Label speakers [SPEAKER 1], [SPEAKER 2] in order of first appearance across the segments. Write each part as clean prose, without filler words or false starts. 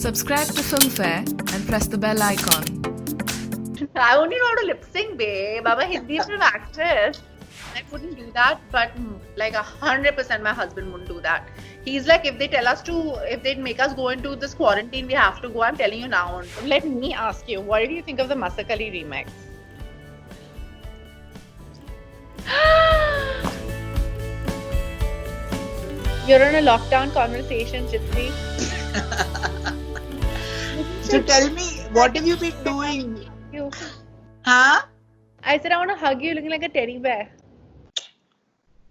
[SPEAKER 1] Subscribe to Filmfare and press the bell icon.
[SPEAKER 2] I only know how to lip sync, babe. I'm a Hindi film actress. I wouldn't do that, but like 100% my husband wouldn't do that. He's like, if they make us go into this quarantine, we have to go. I'm telling you now. Let me ask you, what do you think of the Masakali remix? You're in a lockdown conversation, Chitri.
[SPEAKER 3] So tell me, what have you been doing?
[SPEAKER 2] You.
[SPEAKER 3] Huh?
[SPEAKER 2] I said I want to hug you, looking like a teddy bear.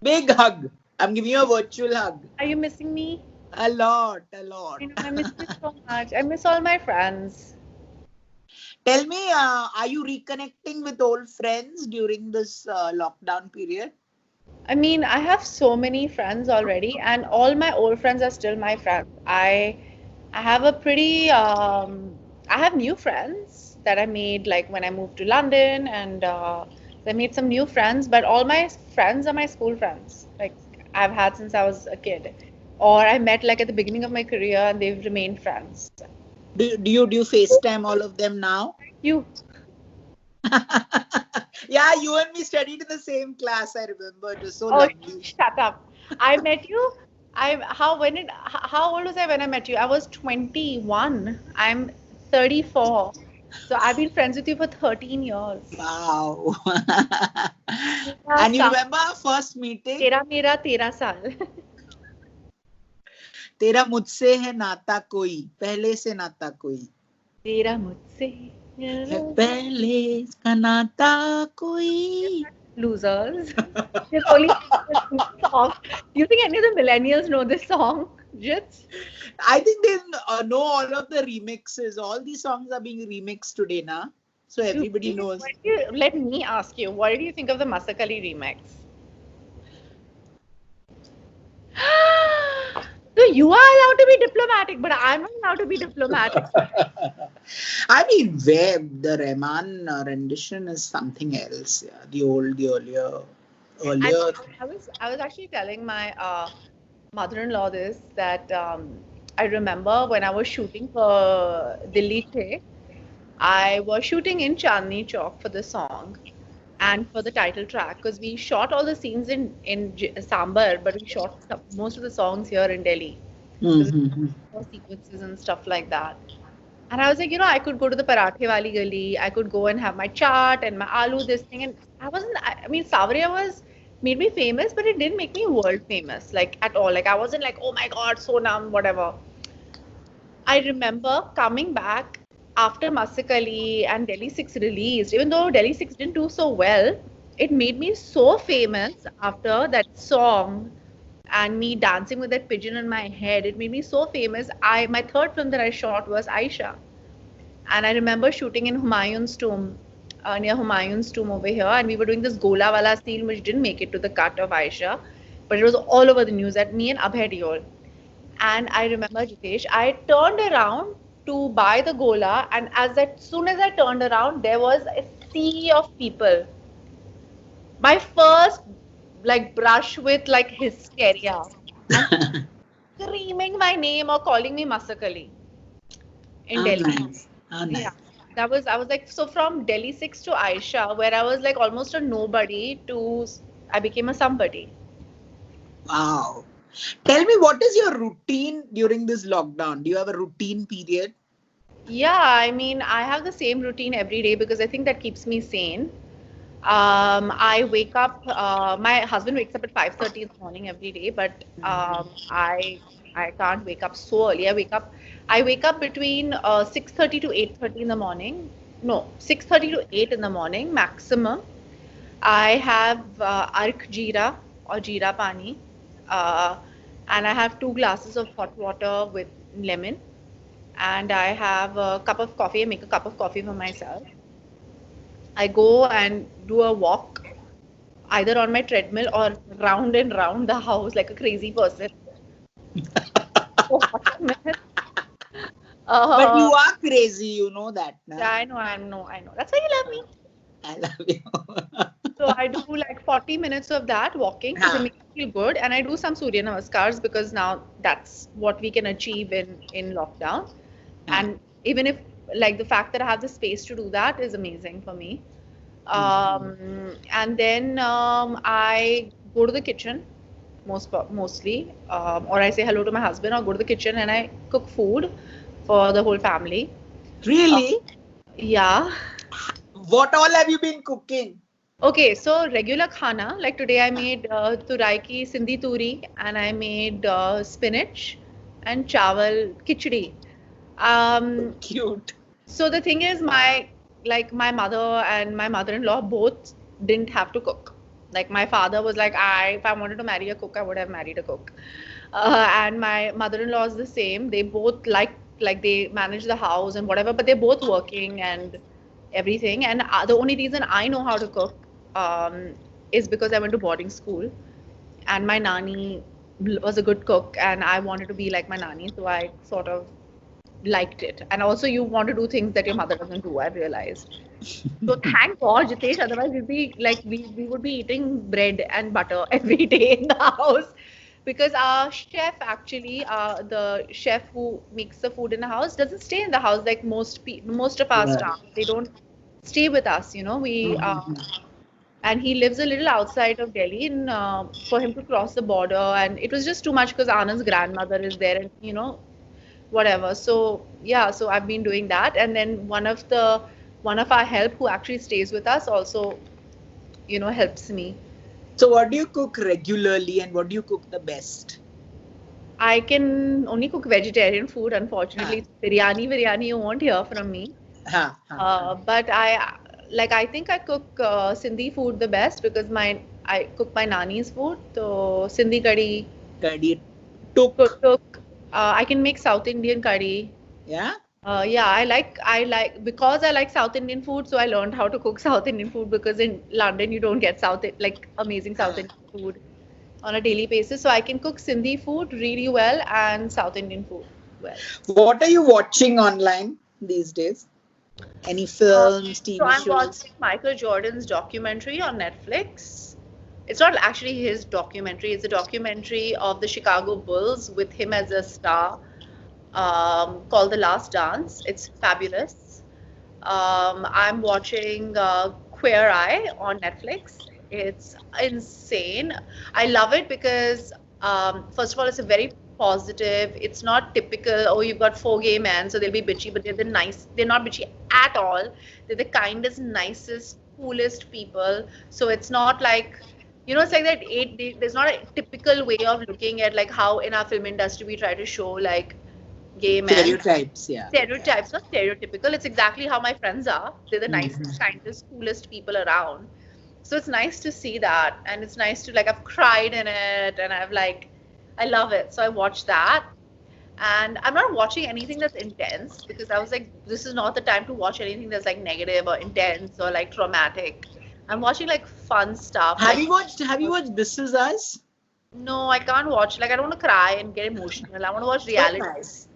[SPEAKER 3] Big hug. I'm giving you a virtual hug.
[SPEAKER 2] Are you missing me?
[SPEAKER 3] A lot.
[SPEAKER 2] I know, I miss you so much. I miss all my friends.
[SPEAKER 3] Tell me, are you reconnecting with old friends during this lockdown period?
[SPEAKER 2] I mean, I have so many friends already, and all my old friends are still my friends. I have a pretty I have new friends that I made like when I moved to London, and I made some new friends, but all my friends are my school friends. Like I've had since I was a kid, or I met like at the beginning of my career, and they've remained friends.
[SPEAKER 3] Do you FaceTime all of them now?
[SPEAKER 2] You.
[SPEAKER 3] Yeah, you and me studied in the same class. I remember. It was so
[SPEAKER 2] Oh,
[SPEAKER 3] lovely.
[SPEAKER 2] shut up. I met you. How old was I when I met you? I was 21. I'm 34. So I've been friends with you for 13 years.
[SPEAKER 3] Wow. And you remember our first meeting?
[SPEAKER 2] Tera mera tera saal.
[SPEAKER 3] तेरा मुझसे है नाता कोई, पहले से नाता कोई.
[SPEAKER 2] तेरा मुझसे
[SPEAKER 3] है पहले का नाता कोई.
[SPEAKER 2] Losers. There's only song. Do you think any of the millennials know this song? Jits?
[SPEAKER 3] I think they know all of the remixes. All these songs are being remixed today, na? So everybody knows.
[SPEAKER 2] Let me ask you, what did you think of the Masakali remix? So you are allowed to be diplomatic, but I'm not allowed to be diplomatic.
[SPEAKER 3] I mean, where the Rahman rendition is something else. Yeah, the earlier.
[SPEAKER 2] I was actually telling my mother-in-law this, that I remember when I was shooting for Dilli The, I was shooting in Chandni Chowk for the song and for the title track, because we shot all the scenes in Sambar, but we shot most of the songs here in Delhi.
[SPEAKER 3] Mm-hmm.
[SPEAKER 2] Sequences and stuff like that. And I was like, I could go to the Parathe Wali Gali, I could go and have my chaat and my aloo, this thing. And I mean, Savaria made me famous, but it didn't make me world famous, like at all. Like I wasn't like, oh my God, Sonam, whatever. I remember coming back after Masakali and Delhi 6 released, even though Delhi 6 didn't do so well, it made me so famous after that song and me dancing with that pigeon in my head. It made me so famous. My third film that I shot was Aisha. And I remember shooting in Humayun's tomb, near Humayun's tomb over here. And we were doing this Gola Wala scene, which didn't make it to the cut of Aisha. But it was all over the news that me and Abhay Deol. And I remember, Jitesh, I turned around to buy the Gola. And soon as I turned around, there was a sea of people. My first brush with hysteria, screaming my name or calling me Masakali in Delhi.
[SPEAKER 3] Nice. Nice.
[SPEAKER 2] Yeah, I was like, so from Delhi 6 to Aisha, where I was like almost a nobody, to I became a somebody.
[SPEAKER 3] Wow. Tell me, what is your routine during this lockdown? Do you have a routine period?
[SPEAKER 2] Yeah, I mean, I have the same routine every day because I think that keeps me sane. I wake up. My husband wakes up at 5:30 in the morning every day, but I can't wake up so early. I wake up between 6:30 to 8:30 in the morning. No, 6:30 to 8 in the morning maximum. I have ark jeera or jeera pani, and I have 2 glasses of hot water with lemon, and I have a cup of coffee. I make a cup of coffee for myself. I go and do a walk, either on my treadmill or round and round the house like a crazy person. For 40 minutes.
[SPEAKER 3] But you are crazy, you know that. Na?
[SPEAKER 2] Yeah, I know. That's why you love me.
[SPEAKER 3] I love you.
[SPEAKER 2] So I do like 40 minutes of that walking because it makes me feel good, and I do some Surya Namaskars because now that's what we can achieve in lockdown. And even if like the fact that I have the space to do that is amazing for me. And then I go to the kitchen mostly, or I say hello to my husband, or go to the kitchen and I cook food for the whole family.
[SPEAKER 3] Really?
[SPEAKER 2] Yeah.
[SPEAKER 3] What all have you been cooking?
[SPEAKER 2] Okay, so regular khana, like today I made turai ki sindhi turi, and I made spinach and chawal khichdi.
[SPEAKER 3] Cute.
[SPEAKER 2] So the thing is, my mother and my mother-in-law both didn't have to cook. Like my father was like, if I wanted to marry a cook, I would have married a cook. And my mother-in-law is the same. They both like they manage the house and whatever, but they're both working and everything. And the only reason I know how to cook is because I went to boarding school, and my nanny was a good cook, and I wanted to be like my nanny, so I sort of liked it. And also, you want to do things that your mother doesn't do, I realized. So thank God, Jitesh. Otherwise, we'd be like we would be eating bread and butter every day in the house, because our chef actually, the chef who makes the food in the house, doesn't stay in the house like most of our
[SPEAKER 3] Right.
[SPEAKER 2] staff. They don't stay with us. And he lives a little outside of Delhi. And for him to cross the border, and it was just too much because Anand's grandmother is there, and whatever. So yeah, so I've been doing that, and then one of our help who actually stays with us also, helps me.
[SPEAKER 3] So what do you cook regularly and what do you cook the best?
[SPEAKER 2] I can only cook vegetarian food, unfortunately. Biryani you won't hear from me. But I think I cook Sindhi food the best, because I cook my nani's food. So Sindhi curry,
[SPEAKER 3] Curry. Tuk.
[SPEAKER 2] I can make South Indian curry.
[SPEAKER 3] Yeah?
[SPEAKER 2] Yeah, because I like South Indian food, so I learned how to cook South Indian food, because in London you don't get amazing South Indian food on a daily basis. So I can cook Sindhi food really well and South Indian food well.
[SPEAKER 3] What are you watching online these days? Any films, TV
[SPEAKER 2] So I'm
[SPEAKER 3] shows?
[SPEAKER 2] watching Michael Jordan's documentary on Netflix. It's not actually his documentary, it's a documentary of the Chicago Bulls with him as a star, called The Last Dance. It's fabulous. I'm watching Queer Eye on Netflix. It's insane. I love it because, first of all, it's a very positive. It's not typical, oh, you've got four gay men, so they'll be bitchy, but they're not bitchy at all. They're the kindest, nicest, coolest people. So it's not like, it's like that there's not a typical way of looking at like how in our film industry we try to show like gay men.
[SPEAKER 3] Stereotypes, yeah.
[SPEAKER 2] Stereotypes, not stereotypical. It's exactly how my friends are. They're the nicest, kindest, coolest people around. So it's nice to see that, and it's nice to I've cried in it, and I love it. So I watched that, and I'm not watching anything that's intense, because I was like, this is not the time to watch anything that's like negative or intense or like traumatic. I'm watching like fun stuff.
[SPEAKER 3] Have you watched This Is Us?
[SPEAKER 2] No, I can't watch. I don't want to cry and get emotional. I want to watch reality.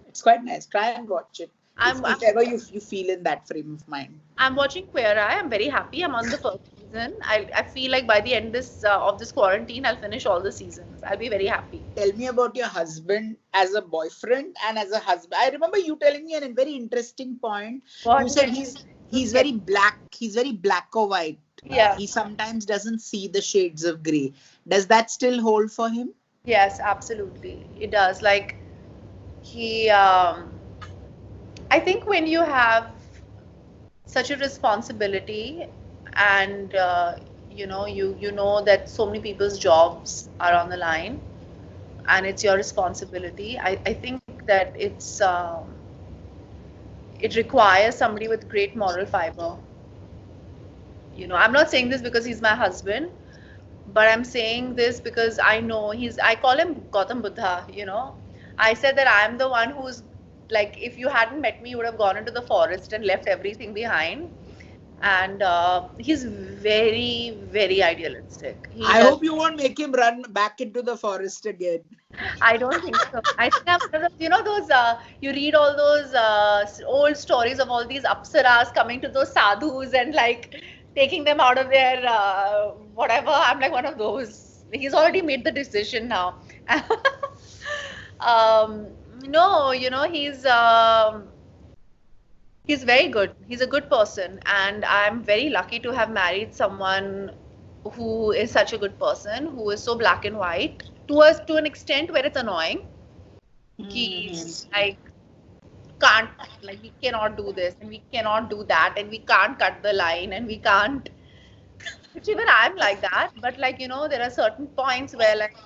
[SPEAKER 3] It's quite nice. Try and watch it. If ever you feel in that frame of mind.
[SPEAKER 2] I'm watching Queer Eye. I'm very happy. I'm on the first season. I feel like by the end of this quarantine, I'll finish all the seasons. I'll be very happy.
[SPEAKER 3] Tell me about your husband as a boyfriend and as a husband. I remember you telling me a very interesting point.
[SPEAKER 2] What?
[SPEAKER 3] You said he's very black. He's very black or white.
[SPEAKER 2] Yeah.
[SPEAKER 3] He sometimes doesn't see the shades of grey. Does that still hold for him?
[SPEAKER 2] Yes, absolutely. It does. I think when you have such a responsibility, and you know that so many people's jobs are on the line, and it's your responsibility. I think that it requires somebody with great moral fiber. I'm not saying this because he's my husband, but I'm saying this because I know I call him Gautam Buddha. I said that I'm the one who's like, if you hadn't met me, you would have gone into the forest and left everything behind. And he's very, very idealistic.
[SPEAKER 3] I hope you won't make him run back into the forest again.
[SPEAKER 2] I don't think so. I think those, you read all those old stories of all these apsaras coming to those sadhus and taking them out of their whatever. I'm like one of those. He's already made the decision now. No, he's He's very good. He's a good person, and I'm very lucky to have married someone who is such a good person, who is so black and white to an extent where it's annoying. He's like can't like we cannot do this and we cannot do that and we can't cut the line and we can't. Which even I'm like that, but like there are certain points where like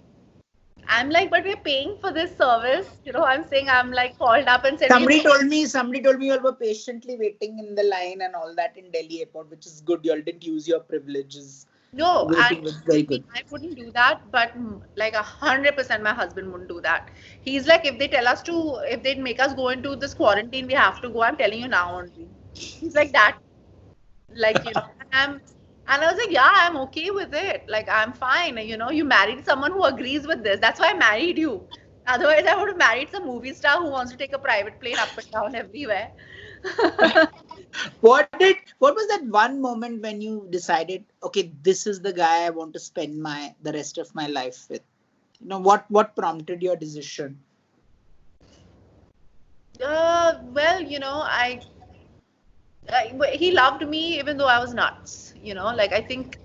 [SPEAKER 2] I'm like, but we're paying for this service. I'm saying I'm like called up and said,
[SPEAKER 3] Somebody told me you all were patiently waiting in the line and all that in Delhi airport, which is good. You all didn't use your privileges.
[SPEAKER 2] no,
[SPEAKER 3] Waiting
[SPEAKER 2] and
[SPEAKER 3] was very good.
[SPEAKER 2] I wouldn't do that, but like 100% my husband wouldn't do that. He's like, if they make us go into this quarantine, we have to go. I'm telling you now only. He's like that. Like, and I was like, yeah, I'm okay with it. Like, I'm fine. You married someone who agrees with this. That's why I married you. Otherwise, I would have married some movie star who wants to take a private plane up and down everywhere.
[SPEAKER 3] What was that one moment when you decided, okay, this is the guy I want to spend the rest of my life with? What prompted your decision?
[SPEAKER 2] Well, he loved me even though I was nuts. Like I think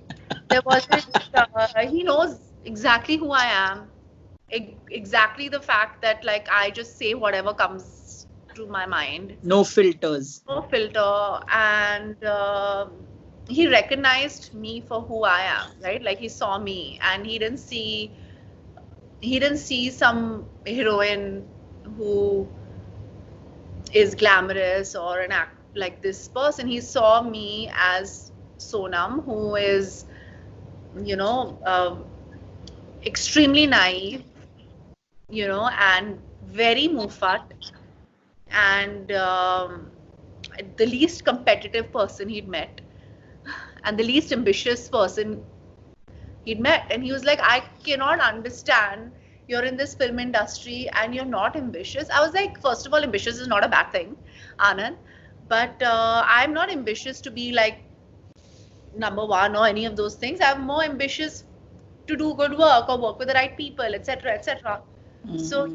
[SPEAKER 2] there wasn't. He knows exactly who I am, exactly the fact that like I just say whatever comes to my mind.
[SPEAKER 3] No filters.
[SPEAKER 2] No filter, and he recognized me for who I am. Right, like he saw me, and he didn't see some heroine who is glamorous or an act like this person. He saw me as Sonam, who is extremely naive, and very mufat, and the least competitive person he'd met, and the least ambitious person he'd met. And he was like, I cannot understand, you're in this film industry and you're not ambitious. I was like, first of all, ambitious is not a bad thing, Anand, but I'm not ambitious to be like number one or any of those things. I'm more ambitious to do good work or work with the right people, etc., etc. So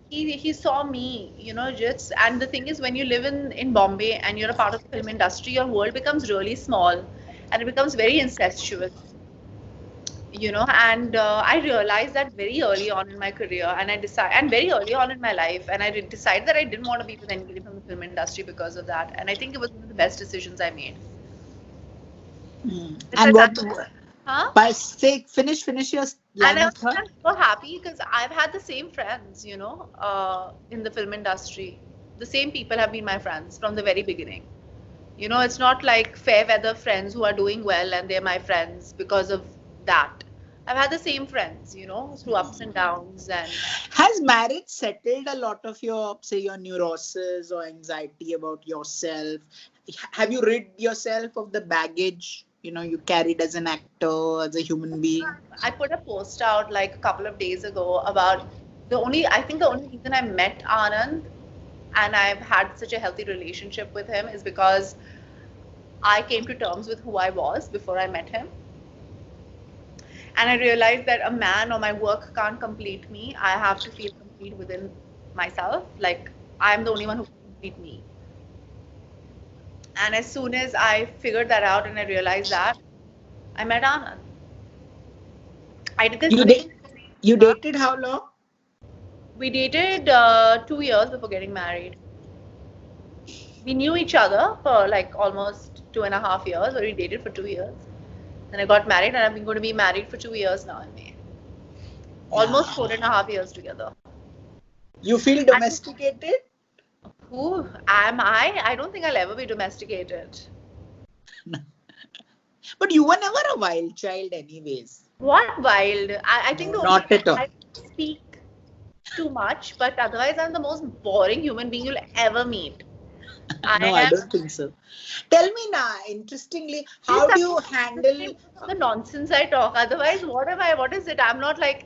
[SPEAKER 2] he saw me, just, and the thing is, when you live in Bombay and you're a part of the film industry, your world becomes really small and it becomes very incestuous. And I realized that very early on in my career, and very early on in my life, and I decided that I didn't want to be with anybody from the film industry because of that. And I think it was one of the best decisions I made.
[SPEAKER 3] And what?
[SPEAKER 2] Huh?
[SPEAKER 3] Finish your line of thought.
[SPEAKER 2] I'm so happy because I've had the same friends, in the film industry. The same people have been my friends from the very beginning. It's not like fair weather friends who are doing well and they're my friends because of that. I've had the same friends, through ups and downs. And
[SPEAKER 3] has marriage settled a lot of your neurosis or anxiety about yourself? Have you rid yourself of the baggage you carried as an actor, as a human being?
[SPEAKER 2] I put a post out like a couple of days ago about the only reason I met Anand and I've had such a healthy relationship with him is because I came to terms with who I was before I met him. And I realized that a man or my work can't complete me. I have to feel complete within myself. Like I'm the only one who can complete me. And as soon as I figured that out and I realized that, I met Anand. I did this.
[SPEAKER 3] You dated how long?
[SPEAKER 2] We dated 2 years before getting married. We knew each other for like almost 2.5 years, but we dated for 2 years. Then I got married, and I've been going to be married for 2 years now in May. Almost 4.5 years together.
[SPEAKER 3] You feel domesticated?
[SPEAKER 2] Who am I? I don't think I'll ever be domesticated.
[SPEAKER 3] But you were never a wild child anyways.
[SPEAKER 2] What wild? I think
[SPEAKER 3] not at all.
[SPEAKER 2] I speak too much, but otherwise I'm the most boring human being you'll ever meet.
[SPEAKER 3] I don't think so. Tell me now, interestingly, how do you handle
[SPEAKER 2] the nonsense I talk? Otherwise, what am I? What is it? I'm not like,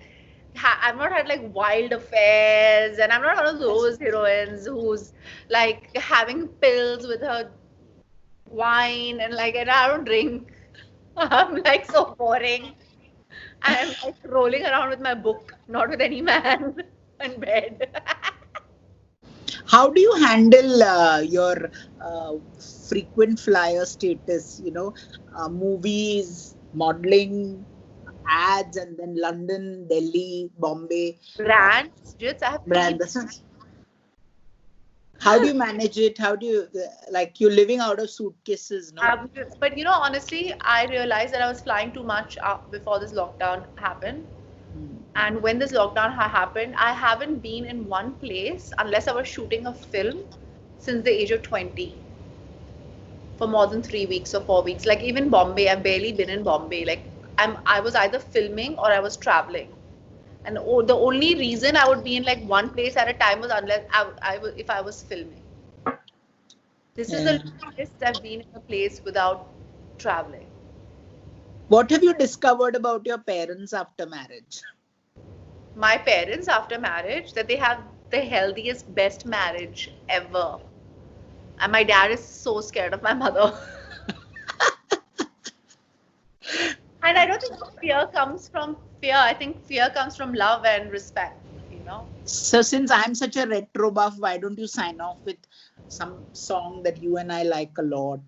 [SPEAKER 2] I've not had like wild affairs, and I'm not one of those heroines who's like having pills with her wine and like, and I don't drink. I'm like so boring. I'm like rolling around with my book, not with any man in bed.
[SPEAKER 3] How do you handle your frequent flyer status? Movies, modeling, ads, and then London, Delhi, Bombay.
[SPEAKER 2] Brands, just I have
[SPEAKER 3] Brand. How do you manage it? How do you you're living out of suitcases? No.
[SPEAKER 2] But honestly, I realized that I was flying too much before this lockdown happened. And when this lockdown happened, I haven't been in one place unless I was shooting a film since the age of 20 for more than 3 weeks or 4 weeks. Like even Bombay, I've barely been in Bombay. Like I was either filming or I was traveling. And the only reason I would be in like one place at a time was unless if I was filming. This is the longest I've been in a place without traveling.
[SPEAKER 3] What have you discovered about your parents after marriage?
[SPEAKER 2] My parents after marriage, that they have the healthiest, best marriage ever. And my dad is so scared of my mother. And I don't think fear comes from fear. I think fear comes from love and respect,
[SPEAKER 3] So since I'm such a retro buff, why don't you sign off with some song that you and I like a lot?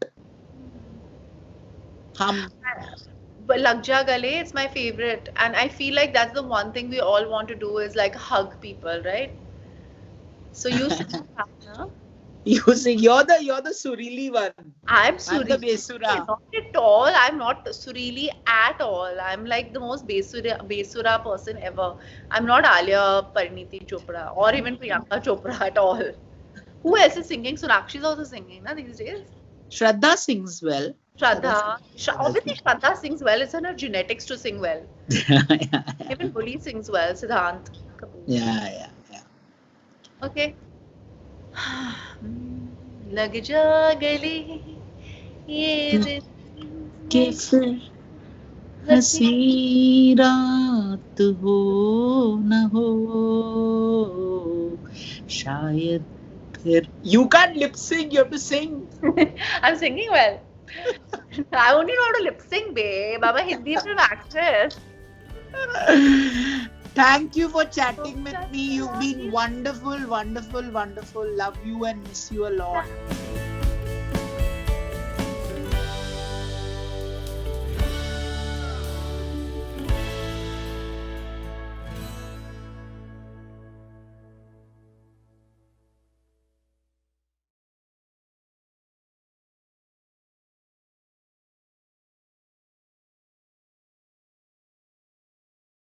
[SPEAKER 2] But Lag Ja Gale, it's my favorite. And I feel like that's the one thing we all want to do is like hug people, right? So you sing that, no?
[SPEAKER 3] You sing. You're the Surili one.
[SPEAKER 2] I'm
[SPEAKER 3] I'm the Besura.
[SPEAKER 2] Not at all. I'm not Surili at all. I'm like the most Besura person ever. I'm not Alia Pariniti Chopra or even Priyanka Chopra at all. Who else is singing? Sonakshi's also singing these days.
[SPEAKER 3] Shraddha sings well.
[SPEAKER 2] Shraddha. Obviously, Shraddha sings well. It's in her genetics to sing well.
[SPEAKER 3] yeah.
[SPEAKER 2] Even Bully sings well. Siddhant Kapoor.
[SPEAKER 3] Yeah.
[SPEAKER 2] Okay. लग जा गले ये दिन
[SPEAKER 3] के फिर हंसी रात हो न हो शायद फिर. You can't lip sync, you have to sing.
[SPEAKER 2] I'm singing well. I only know how to lip sync, babe. I'm a Hindi film actress.
[SPEAKER 3] Thank you for chatting with me. You've been wonderful. Love you and miss you a lot.